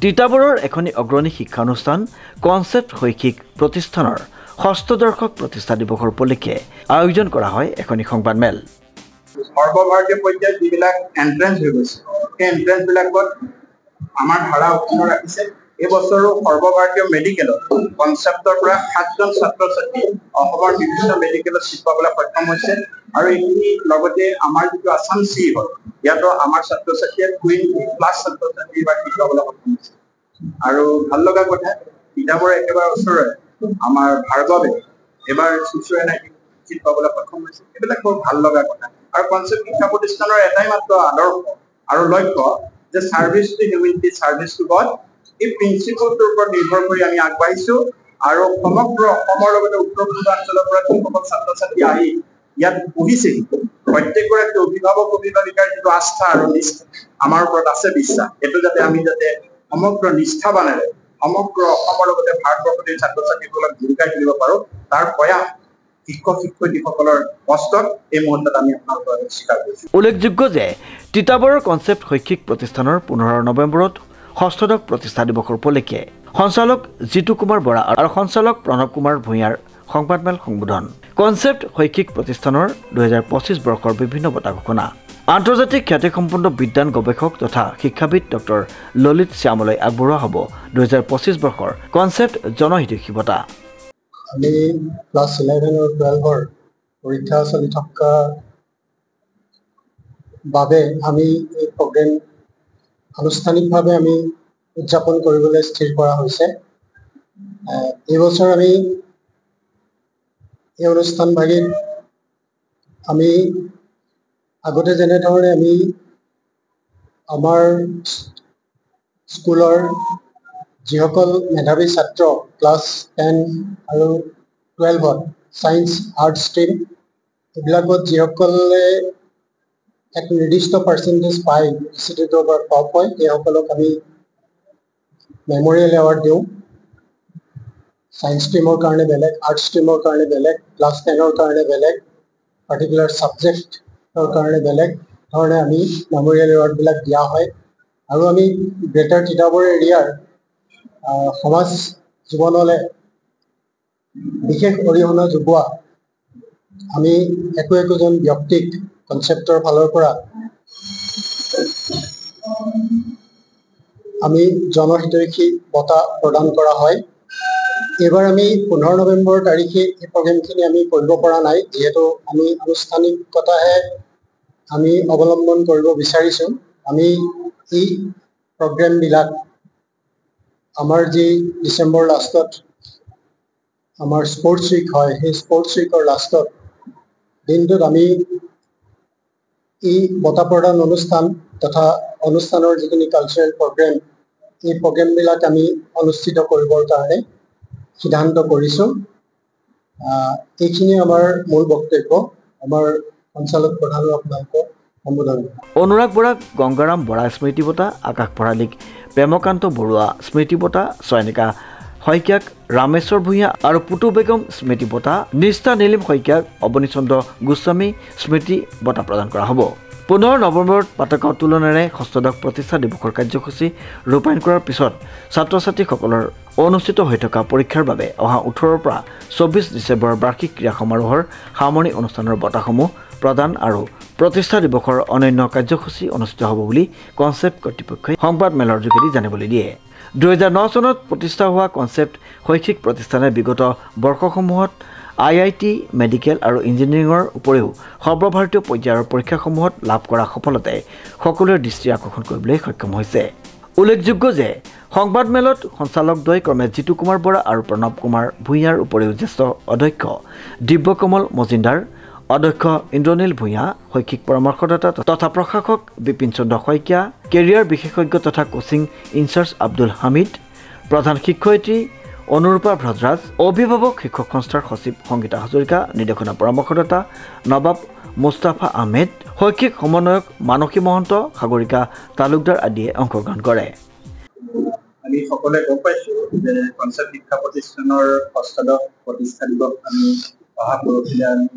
তিতাবৰৰ এখনি অগ্ৰণী শিক্ষানুষ্ঠান কনচেপ্ট শৈক্ষিক প্ৰতিষ্ঠানৰ ষষ্ঠদৰ্শক প্ৰতিষ্ঠা দিৱসৰ উপলক্ষে আয়োজন কৰা হয় এখনি সংবাদমেল। সৰ্বভাৰতীয় পৰ্যায়ত যিবিলাক এন্ট্ৰেন্স হৈ গৈছে সেই এন্ট্ৰেন্সবিলাকত আমাৰ ধাৰা অক্ষুণ্ণ ৰাখিছে। এই বছৰো সৰ্বভাৰতীয় মেডিকেলত কনচেপ্টৰ পৰা 7জন ছাত্ৰ ছাত্ৰী অসমৰ বিভিন্ন মেডিকেলত চিট পাবলৈ সক্ষম হৈছে আৰু এইখিনি লগতে আমাৰ যিটো আছাম চি হয় ইয়াতো আমাৰ ছাত্ৰ ছাত্ৰীয়ে 20+ ছাত্ৰ ছাত্ৰী বা চিট পাবলৈ সক্ষম হৈছে। আৰু ভাল লগা কথা তিতাবৰৰ একেবাৰে ওচৰৰে আমাৰ ভাৰ্গৱে এবাৰ চিট পাবলৈ সক্ষম হৈছে। এইবিলাক বৰ ভাল লগা কথা। আৰু কনচেপ্ট শিক্ষা প্ৰতিষ্ঠানৰ এটাই মাত্ৰ আদৰ্শ আৰু লক্ষ্য যে service to humanity, service to God. এই প্ৰিন্সিপলটোৰ ওপৰত নিৰ্ভৰ কৰি আমি আগবাঢ়িছো আৰু সমগ্ৰ অসমৰ লগতে উত্তৰ পূৰ্বাঞ্চলৰ পৰা যিসকল ছাত্ৰ ছাত্ৰী আহি ইয়াত পঢ়িছে প্ৰত্যেকগৰাকী অভিভাৱক অভিভাৱিকাৰ যিটো আস্থা আৰু নিষ্ঠা আমাৰ ওপৰত আছে বিশ্বাস, এইটো যাতে আমি সমগ্ৰ নিষ্ঠাবানেৰে সমগ্ৰ অসমৰ লগতে ভাৰতবৰ্ষৰ ছাত্ৰ ছাত্ৰীসকলক জিলিকাই তুলিব পাৰো তাৰ প্ৰয়াস শিক্ষক শিক্ষয়িত্ৰীসকলৰ কষ্টত এই মুহূৰ্তত আমি আপোনালোকৰ স্বীকাৰ কৰিছো। উল্লেখযোগ্য যে তিতাবৰৰ কনচেপ্ট শৈক্ষিক প্ৰতিষ্ঠানৰ 15 নৱেম্বৰত ষষ্ঠদশ প্ৰতিষ্ঠা দিৱসৰ উপলক্ষে সঞ্চালক জিতু কুমাৰ বৰা আৰু সঞ্চালক প্ৰণৱ কুমাৰ ভূঞাৰ সংবাদমেল সম্বোধন। কনচেপ্ট শৈক্ষিক প্ৰতিষ্ঠানৰ 2025 বৰ্ষৰ বিভিন্ন বঁটা ঘোষণা। আন্তৰ্জাতিক খ্যাতিসম্পন্ন বিজ্ঞান গৱেষক তথা শিক্ষাবিদ ডক্টৰ ললিত শ্যামলৈ আগবঢ়োৱা হ'ব 2025 বৰ্ষৰ কনচেপ্ট জনহিতৈষী বঁটা। আমি ক্লাছ 11 আৰু 12ৰ পৰীক্ষা চলি থকা বাবে আমি এই প্ৰগ্ৰেম আনুষ্ঠানিকভাৱে আমি উদযাপন কৰিবলৈ স্থিৰ কৰা হৈছে। এই বছৰ আমি এই অনুষ্ঠানভাগিত আমি আগতে যেনেধৰণে আমি আমাৰ স্কুলৰ যিসকল মেধাৱী ছাত্ৰ ক্লাছ 10 আৰু 12ত ছায়েন্স আৰ্ট ষ্ট্ৰীম এইবিলাকত যিসকলে এক নিৰ্দিষ্ট পাৰ্চেণ্টেজ পায় ইনষ্টিটিউটৰ পৰা টপ হয় সেইসকলক আমি মেমৰিয়েল এৱাৰ্ড দিওঁ। ছায়েন্স ষ্ট্ৰীমৰ কাৰণে বেলেগ, আৰ্ট ষ্ট্ৰীমৰ কাৰণে বেলেগ, ক্লাছ 10ৰ কাৰণে বেলেগ, পাৰ্টিকুলাৰ ছাবজেক্টৰ কাৰণে বেলেগ ধৰণে আমি মেমৰিয়েল এৱাৰ্ডবিলাক দিয়া হয়। আৰু আমি গ্ৰেটাৰ তিতাবৰ এৰিয়াৰ সমাজ জীৱনলৈ বিশেষ অৰিহণা যোগোৱা আমি একোজন ব্যক্তিক কনচেপ্টৰ ফালৰ পৰা আমি জনহিতৈষী বঁটা প্ৰদান কৰা হয়। এইবাৰ আমি 15 নৱেম্বৰ তাৰিখে এই প্ৰগ্ৰেমখিনি আমি কৰিব পৰা নাই, যিহেতু আমি আনুষ্ঠানিকতাহে আমি অৱলম্বন কৰিব বিচাৰিছোঁ। আমি এই প্ৰগ্ৰেমবিলাক আমাৰ যি ডিচেম্বৰ লাষ্টত আমাৰ স্পৰ্টছ উইক হয় সেই স্পৰ্টছ উইকৰ লাষ্টত দিনটোত আমি এই বঁটা প্ৰদান অনুষ্ঠান তথা অনুষ্ঠানৰ যিখিনি কালচাৰেল প্ৰগ্ৰেম এই প্ৰগ্ৰেমবিলাক আমি অনুষ্ঠিত কৰিবৰ কাৰণে সিদ্ধান্ত কৰিছোঁ। এইখিনি আমাৰ মূল বক্তব্য। আমাৰ সঞ্চালক প্ৰধান আপোনালোকক সম্বোধন। অনুৰাগ বৰাক গংগাৰাম বৰা স্মৃতি বঁটা, আকাশ ভৰালীক প্ৰেমকান্ত বৰুৱা স্মৃতি বঁটা, চয়নিকা শইকীয়াক ৰামেশ্বৰ ভূঞা আৰু পুতু বেগম স্মৃতি বঁটা, নিষ্ঠা নীলিম শইকীয়াক অৱনীচন্দ্ৰ গোস্বামী স্মৃতি বঁটা প্ৰদান কৰা হ'ব। 15 নৱেম্বৰত পতাকা উত্তোলনেৰে ষষ্ঠদশ প্ৰতিষ্ঠা দিৱসৰ কাৰ্যসূচী ৰূপায়ণ কৰাৰ পিছত ছাত্ৰ ছাত্ৰীসকলৰ অনুষ্ঠিত হৈ থকা পৰীক্ষাৰ বাবে অহা 18ৰ পৰা 24 ডিচেম্বৰৰ বাৰ্ষিক ক্ৰীড়া সমাৰোহৰ সামৰণি অনুষ্ঠানৰ বঁটাসমূহ প্ৰদান আৰু প্ৰতিষ্ঠা দিৱসৰ অন্যান্য কাৰ্যসূচী অনুষ্ঠিত হ'ব বুলি কনচেপ্ট কৰ্তৃপক্ষই সংবাদমেলৰ যোগেদি জানিবলৈ দিয়ে। 2009 চনত প্ৰতিষ্ঠা হোৱা কনচেপ্ট শৈক্ষিক প্ৰতিষ্ঠানে বিগত বৰ্ষসমূহত IIT, মেডিকেল আৰু ইঞ্জিনিয়াৰিঙৰ উপৰিও সৰ্বভাৰতীয় পৰ্যায়ৰ পৰীক্ষাসমূহত লাভ কৰা সফলতাই সকলোৰে দৃষ্টি আকৰ্ষণ কৰিবলৈ সক্ষম হৈছে। উল্লেখযোগ্য যে সংবাদমেলত সঞ্চালকদ্বয় ক্ৰমে জিতু কুমাৰ বৰা আৰু প্ৰণৱ কুমাৰ ভূঞাৰ উপৰিও জ্যেষ্ঠ অধ্যক্ষ দিব্যকমল মজিন্দাৰ, অধ্যক্ষ ইন্দ্ৰনীল ভূঞা, শৈক্ষিক পৰামৰ্শদাতা তথা প্ৰশাসক বিপিন চন্দ্ৰ শইকীয়া, কেৰিয়াৰ বিশেষজ্ঞ তথা কোচিং ইনচাৰ্জ আব্দুল হামিদ, প্ৰধান শিক্ষয়িত্ৰী অনুৰূপা ভ্ৰজৰাজ, অভিভাৱক শিক্ষক সংস্থাৰ সচিব সংগীতা হাজৰিকা, নিৰ্দেশনা পৰামৰ্শদাতা নবাব মুস্তাফা আহমেদ, শৈক্ষিক সমন্বয়ক মানসী মহন্ত, সাগৰিকা তালুকদাৰ আদিয়ে অংশগ্ৰহণ কৰে। আমি সকলোৱে গম পাইছোঁ যে কনচেপ্ট শিক্ষা প্ৰতিষ্ঠানৰ ষষ্ঠদশ প্ৰতিষ্ঠা দিৱস আমি অহা পৰহিলৈ আমি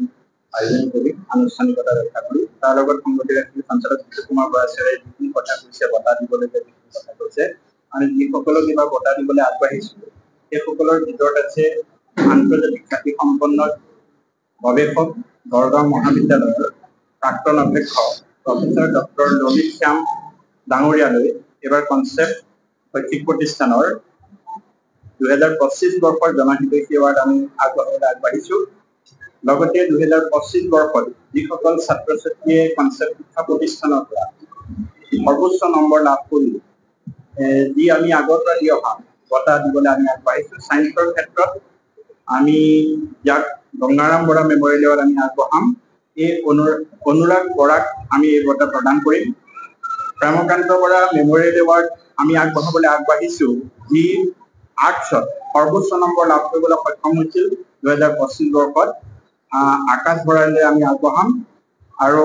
আয়োজন কৰি আনুষ্ঠানিকতা ৰক্ষা কৰি তাৰ লগত সংগতি ৰাখি সঞ্চালক জিতু কুমাৰ বৰা ছাৰে যিখিনি কথা কৈছে, বঁটা দিবলৈকে যিখিনি কথা কৈছে, আমি যিসকলক এইবাৰ বঁটা দিবলৈ আগবাঢ়িছোঁ সেইসকলৰ ভিতৰত আছে আন্তৰ্জাতিক খ্যাতি সম্পন্ন গৱেষক গড়গাঁও মহাবিদ্যালয়ৰ প্ৰাক্তন অধ্যক্ষ প্ৰফেচৰ ডক্টৰ ললিত শ্যাম ডাঙৰীয়ালৈ এইবাৰ কনচেপ্ট শৈক্ষিক প্ৰতিষ্ঠানৰ 2025 বৰ্ষৰ জনহিতৈষী এৱাৰ্ড আমি আগবঢ়াবলৈ আগবাঢ়িছোঁ। লগতে 2025 বৰ্ষত যিসকল ছাত্ৰ ছাত্ৰীয়ে কনচেপ্ট শিক্ষা প্ৰতিষ্ঠানৰ পৰা সৰ্বোচ্চ নম্বৰ লাভ কৰি যি আমি আগৰ পৰা দি অহা বঁটা দিবলৈ আমি আগবাঢ়িছোঁ। ছায়েন্সৰ ক্ষেত্ৰত আমি ইয়াক গংগাৰাম বৰা মেমৰিয়েল এৱাৰ্ড আমি আগবঢ়াম। এই অনুৰাগ বৰাক আমি এই বঁটা প্ৰদান কৰিম। প্ৰেমকান্ত বৰা মেমৰিয়েল এৱাৰ্ড আমি আগবঢ়াবলৈ আগবাঢ়িছোঁ যি আৰ্টছত সৰ্বোচ্চ নম্বৰ লাভ কৰিবলৈ সক্ষম হৈছিল 2025 বৰ্ষত। আকাশ বৰালৈ আমি আগবঢ়াম। আৰু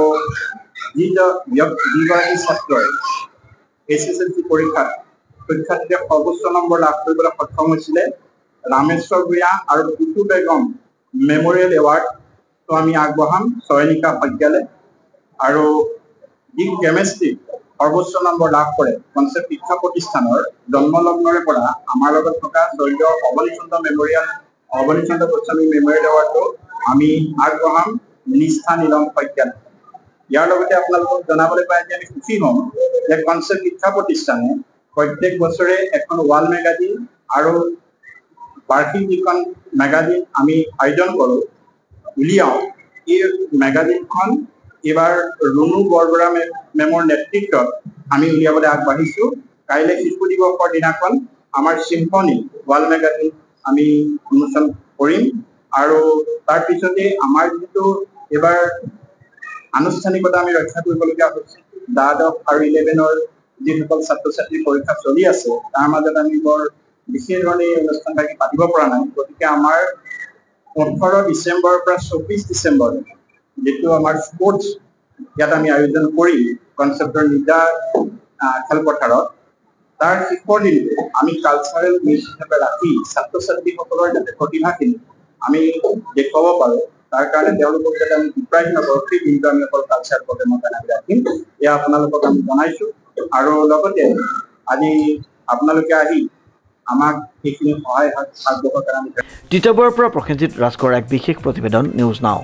যিগৰাকী ছাত্ৰই SSLC পৰীক্ষাত সুখ্যাতিৰে সৰ্বোচ্চ নম্বৰ লাভ কৰিবলৈ সক্ষম হৈছিলে ৰামেশ্বৰ ভূঞা আৰু পুতু বেগম মেমৰিয়েল এৱাৰ্ডটো আমি আগবঢ়াম চয়নিকা শইকীয়ালে। আৰু যি কেমেষ্ট্ৰিত সৰ্বোচ্চ নম্বৰ লাভ কৰে কনচেপ্ট শিক্ষা প্ৰতিষ্ঠানৰ জন্মলগ্নৰে পৰা আমাৰ লগত থকা স্বৰ্গীয় অৱনীচন্দ্ৰ গোস্বামী মেমৰিয়েল এৱাৰ্ডটো আমি আগবঢ়াম নিষ্ঠা নীলম শইকীয়ালে। ইয়াৰ লগতে আপোনালোকক জনাবলৈ পাই যে আমি সুখী হ'ম যে কনচেপ্ট শিক্ষা প্ৰতিষ্ঠানে প্ৰত্যেক বছৰে এখন ৱাল মেগাজিন আৰু বাৰ্ষিক যিখন মেগাজিন আমি আয়োজন কৰোঁ উলিয়াওঁ। এই মেগাজিনখন এইবাৰ ৰুণু বৰবৰা মেমৰ নেতৃত্বত আমি উলিয়াবলৈ আগবাঢ়িছোঁ। কাইলৈ শিশু দিৱসৰ দিনাখন আমাৰ চিম্ফনি ৱাল মেগাজিন আমি উন্মোচন কৰিম। আৰু তাৰ পিছতে আমাৰ যিটো এইবাৰ আনুষ্ঠানিকতা আমি ৰক্ষা কৰিবলগীয়া হৈছে দ্বাদশ আৰু 11ৰ যিসকল ছাত্ৰ ছাত্ৰীৰ পৰীক্ষা চলি আছে তাৰ মাজত আমি বৰ বিশেষ ধৰণে এই অনুষ্ঠানভাগি পাতিব পৰা নাই। গতিকে আমাৰ 18 ডিচেম্বৰৰ পৰা 24 ডিচেম্বৰ যিটো আমাৰ স্পৰ্টছ ইয়াত আমি আয়োজন কৰিম কনচেপ্টৰ নিজা খেলপথাৰত। তাৰ শেষৰ দিনটো আমি কালচাৰেল মিট হিচাপে ৰাখি ছাত্ৰ ছাত্ৰীসকলৰ যাতে প্ৰতিভাখিনি আমি দেখুৱাব পাৰোঁ তাৰ কাৰণে তেওঁলোকক যাতে আমি ডিপ্ৰাইভ নকৰোঁ সেই দিনটো আমি অকল কালচাৰেল প্ৰগ্ৰেমৰ কাৰণে আমি ৰাখিম। এয়া আপোনালোকক আমি জনাইছোঁ। আৰু লগতে আজি আপোনালোকে আহি আমাক সেইখিনি সহায় আগবঢ়োৱাৰ কাৰণে তিতাবৰৰ পৰা প্ৰসেনজিৎ ৰাজখোৱাৰ এক বিশেষ প্ৰতিবেদন নিউজ নাও।